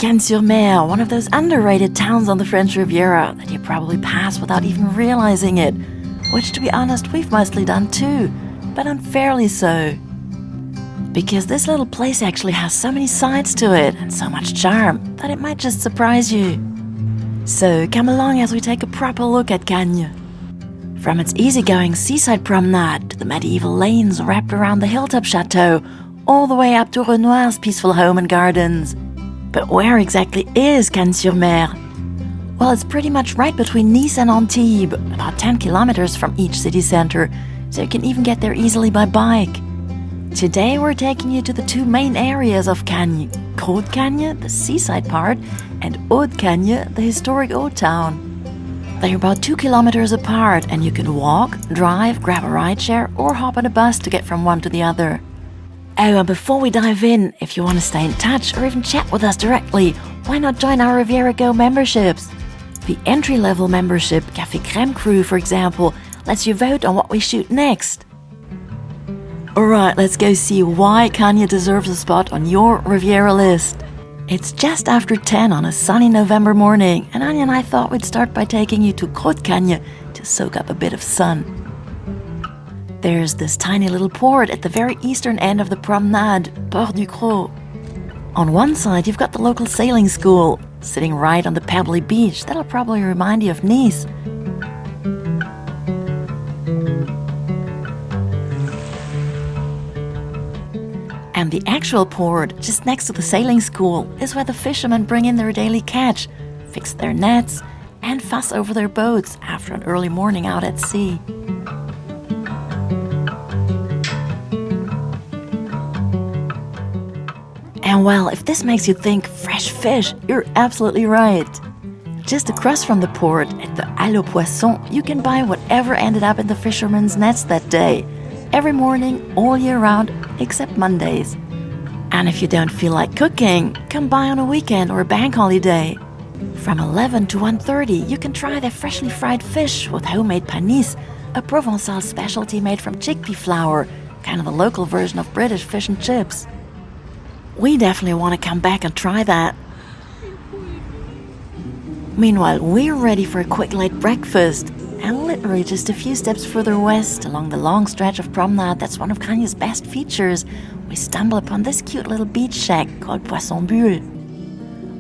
Cagnes-sur-Mer, one of those underrated towns on the French Riviera that you probably pass without even realizing it, which, to be honest, we've mostly done too, but unfairly so. Because this little place actually has so many sides to it and so much charm that it might just surprise you. So come along as we take a proper look at Cagnes. From its easygoing seaside promenade to the medieval lanes wrapped around the hilltop chateau, all the way up to Renoir's peaceful home and gardens. But where exactly is Cagnes-sur-Mer? Well, it's pretty much right between Nice and Antibes, about 10 kilometers from each city center, so you can even get there easily by bike. Today we're taking you to the two main areas of Cagnes, Cros-de-Cagnes, the seaside part, and Haut-de-Cagnes, the historic old town. They're about 2 kilometers apart, and you can walk, drive, grab a rideshare, or hop on a bus to get from one to the other. Oh, and before we dive in, if you want to stay in touch or even chat with us directly, why not join our Riviera Go memberships? The entry-level membership, Café Crème Crew, for example, lets you vote on what we shoot next. Alright, let's go see why Cagnes deserves a spot on your Riviera list. It's just after 10 on a sunny November morning, and Anya and I thought we'd start by taking you to Cros-de-Cagnes to soak up a bit of sun. There's this tiny little port at the very eastern end of the promenade, 𝗪𝗔𝗏𝗏. On one side, you've got the local sailing school, sitting right on the pebbly beach. That'll probably remind you of Nice. And the actual port, just next to the sailing school, is where the fishermen bring in their daily catch, fix their nets, and fuss over their boats after an early morning out at sea. And well, if this makes you think fresh fish, you're absolutely right. Just across from the port, at the 𝗙𝗏𝗏𝗏𝗏, you can buy whatever ended up in the fishermen's nets that day. Every morning, all year round, except Mondays. And if you don't feel like cooking, come by on a weekend or a bank holiday. From 11 to 1:30, you can try their freshly fried fish with homemade 𝗙𝗀𝗎𝗍, a Provençal specialty made from chickpea flour, kind of the local version of British fish and chips. We definitely want to come back and try that. Meanwhile, we're ready for a quick late breakfast. And literally just a few steps further west, along the long stretch of promenade that's one of Cagnes' best features, we stumble upon this cute little beach shack called Poisson Bulle.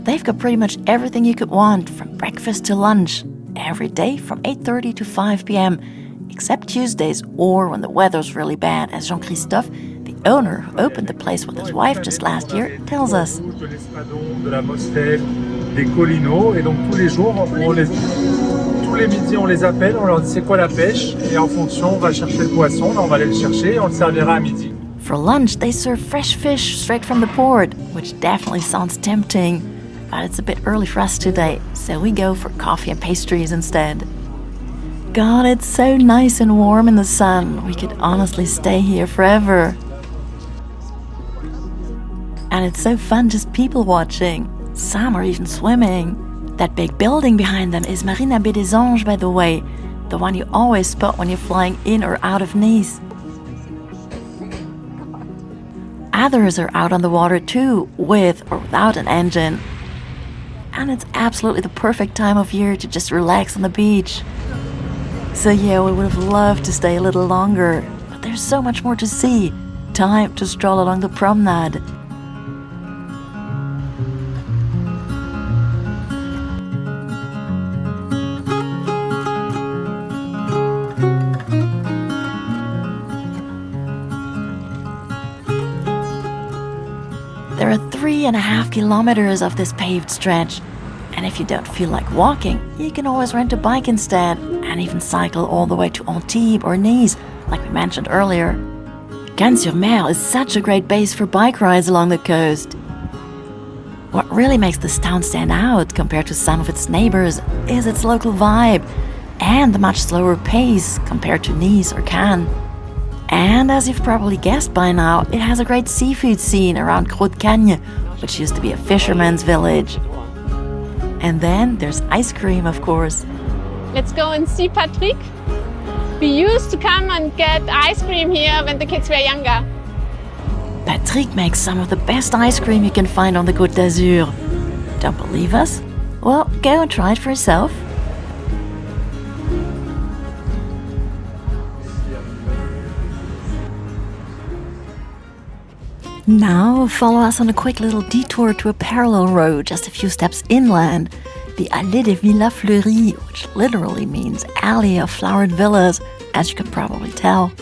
They've got pretty much everything you could want, from breakfast to lunch, every day from 8:30 to 5 p.m., except Tuesdays or when the weather's really bad, as Jean-Christophe, the owner who opened the place with his wife just last year, tells us. Tous les midis, on les appelle, on leur dit c'est quoi la pêche, et en fonction, on va chercher le poisson, on va aller le chercher, et on le servira à midi. For lunch, they serve fresh fish straight from the port, which definitely sounds tempting, but it's a bit early for us today, so we go for coffee and pastries instead. God, it's so nice and warm in the sun. We could honestly stay here forever. And it's so fun just people watching. Some are even swimming. That big building behind them is Marina Baie des Anges, by the way, the one you always spot when you're flying in or out of Nice. Others are out on the water too, with or without an engine. And it's absolutely the perfect time of year to just relax on the beach. So yeah, we would have loved to stay a little longer, but there's so much more to see. Time to stroll along the promenade. There are 3.5 kilometers of this paved stretch, and if you don't feel like walking, you can always rent a bike instead, and even cycle all the way to Antibes or Nice, like we mentioned earlier. Cagnes-sur-Mer is such a great base for bike rides along the coast. What really makes this town stand out compared to some of its neighbors is its local vibe, and the much slower pace compared to Nice or Cannes. And as you've probably guessed by now, it has a great seafood scene around Cros-de-Cagnes, which used to be a fisherman's village. And then there's ice cream, of course. Let's go and see Patrick. We used to come and get ice cream here when the kids were younger. Patrick makes some of the best ice cream you can find on the Côte d'Azur. Don't believe us? Well, go and try it for yourself. Now, follow us on a quick little detour to a parallel road just a few steps inland, the Allée des Villas Fleuries, which literally means Alley of Flowered Villas, as you can probably tell.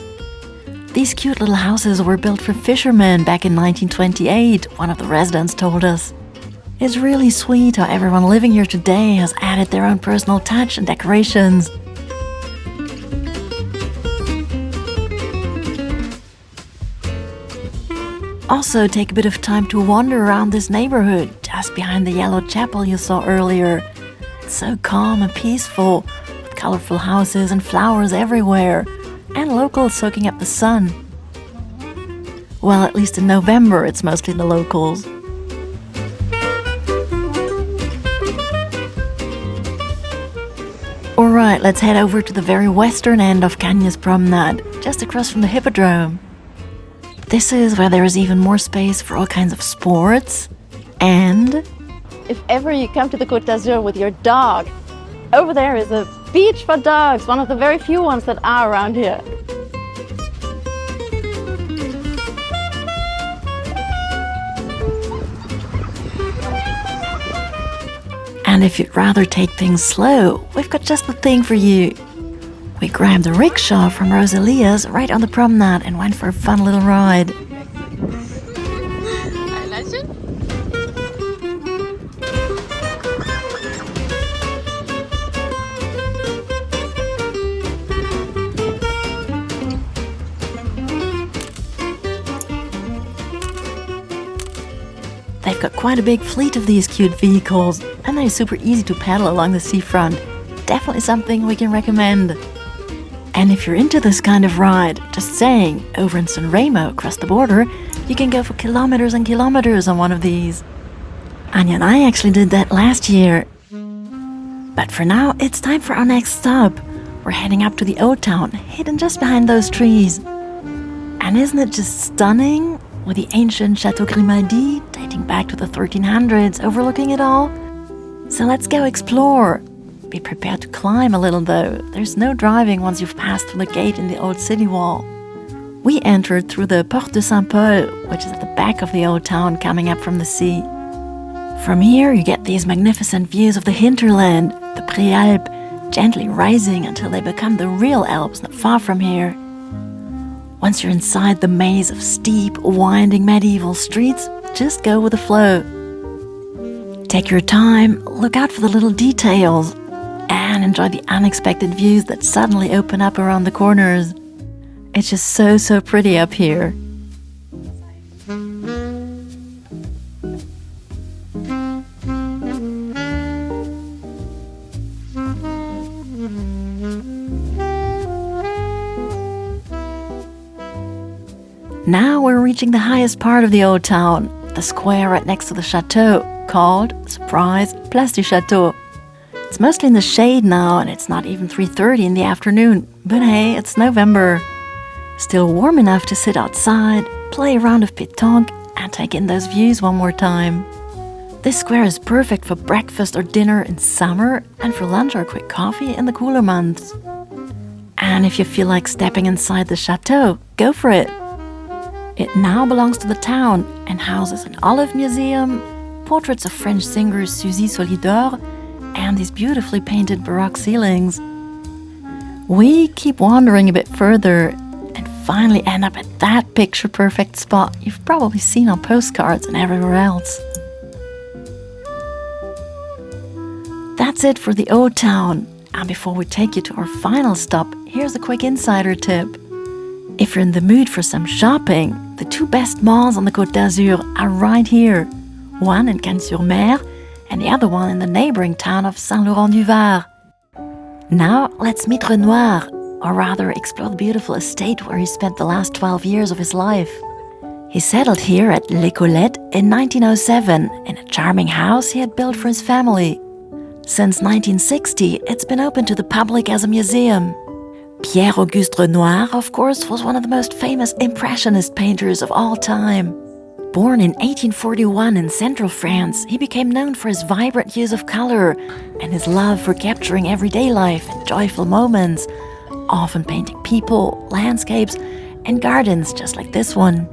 These cute little houses were built for fishermen back in 1928, one of the residents told us. It's really sweet how everyone living here today has added their own personal touch and decorations. Also, take a bit of time to wander around this neighborhood, just behind the yellow chapel you saw earlier. It's so calm and peaceful, with colorful houses and flowers everywhere, and locals soaking up the sun. Well, at least in November, it's mostly the locals. Alright, let's head over to the very western end of Cagnes Promenade, just across from the Hippodrome. This is where there is even more space for all kinds of sports, and if ever you come to the Côte d'Azur with your dog, over there is a beach for dogs, one of the very few ones that are around here. And if you'd rather take things slow, we've got just the thing for you. We grabbed a rickshaw from Rosalia's right on the promenade and went for a fun little ride. They've got quite a big fleet of these cute vehicles, and they're super easy to pedal along the seafront. Definitely something we can recommend. And if you're into this kind of ride, just saying, over in San Remo across the border, you can go for kilometers and kilometers on one of these. Anya and I actually did that last year. But for now, it's time for our next stop. We're heading up to the old town, hidden just behind those trees. And isn't it just stunning? With the ancient Château Grimaldi dating back to the 1300s overlooking it all. So let's go explore. Be prepared to climb a little though. There's no driving once you've passed through the gate in the old city wall. We entered through the Porte de Saint-Paul, which is at the back of the old town coming up from the sea. From here you get these magnificent views of the hinterland, the Préalpes, gently rising until they become the real Alps not far from here. Once you're inside the maze of steep, winding medieval streets, just go with the flow. Take your time, look out for the little details, and enjoy the unexpected views that suddenly open up around the corners. It's just so pretty up here. Now we're reaching the highest part of the old town, the square right next to the chateau, called, surprise, Place du Château. It's mostly in the shade now, and it's not even 3:30 in the afternoon, but hey, it's November. Still warm enough to sit outside, play a round of pétanque, and take in those views one more time. This square is perfect for breakfast or dinner in summer, and for lunch or a quick coffee in the cooler months. And if you feel like stepping inside the chateau, go for it. It now belongs to the town and houses an olive museum, portraits of French singers Suzy Solidor, and these beautifully painted Baroque ceilings. We keep wandering a bit further and finally end up at that picture-perfect spot you've probably seen on postcards and everywhere else. That's it for the old town. And before we take you to our final stop, here's a quick insider tip. If you're in the mood for some shopping, the two best malls on the Côte d'Azur are right here. One in Cagnes-sur-Mer and the other one in the neighboring town of Saint-Laurent-du-Var. Now let's meet Renoir, or rather explore the beautiful estate where he spent the last 12 years of his life. He settled here at l'Écolette in 1907 in a charming house he had built for his family. Since 1960, it's been open to the public as a museum. Pierre-Auguste Renoir, of course, was one of the most famous Impressionist painters of all time. Born in 1841 in central France, he became known for his vibrant use of color and his love for capturing everyday life and joyful moments, often painting people, landscapes, and gardens just like this one.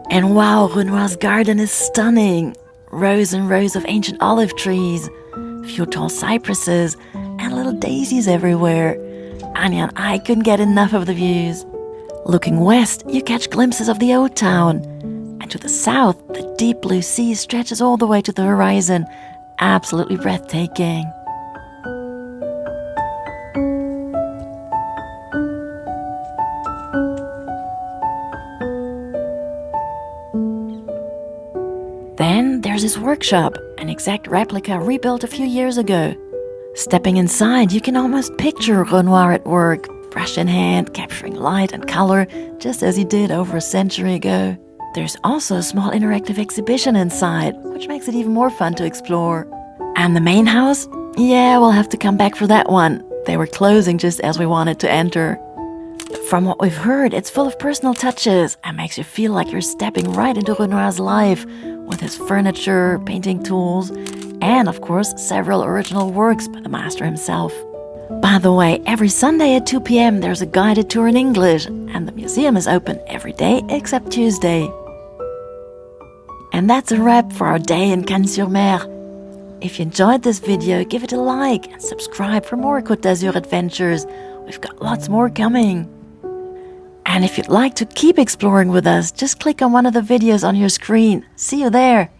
And wow, Renoir's garden is stunning. Rows and rows of ancient olive trees, few tall cypresses, and little daisies everywhere. Anya and I couldn't get enough of the views. Looking west, you catch glimpses of the old town. And to the south, the deep blue sea stretches all the way to the horizon. Absolutely breathtaking. Then there's his workshop, an exact replica rebuilt a few years ago. Stepping inside, you can almost picture Renoir at work, brush in hand, capturing light and color, just as he did over a century ago. There's also a small interactive exhibition inside, which makes it even more fun to explore. And the main house? Yeah, we'll have to come back for that one. They were closing just as we wanted to enter. From what we've heard, it's full of personal touches and makes you feel like you're stepping right into Renoir's life, with his furniture, painting tools, and of course, several original works by the master himself. By the way, every Sunday at 2 p.m. there's a guided tour in English, and the museum is open every day except Tuesday. And that's a wrap for our day in Cagnes-sur-Mer. If you enjoyed this video, give it a like and subscribe for more Côte d'Azur adventures. We've got lots more coming. And if you'd like to keep exploring with us, just click on one of the videos on your screen. See you there!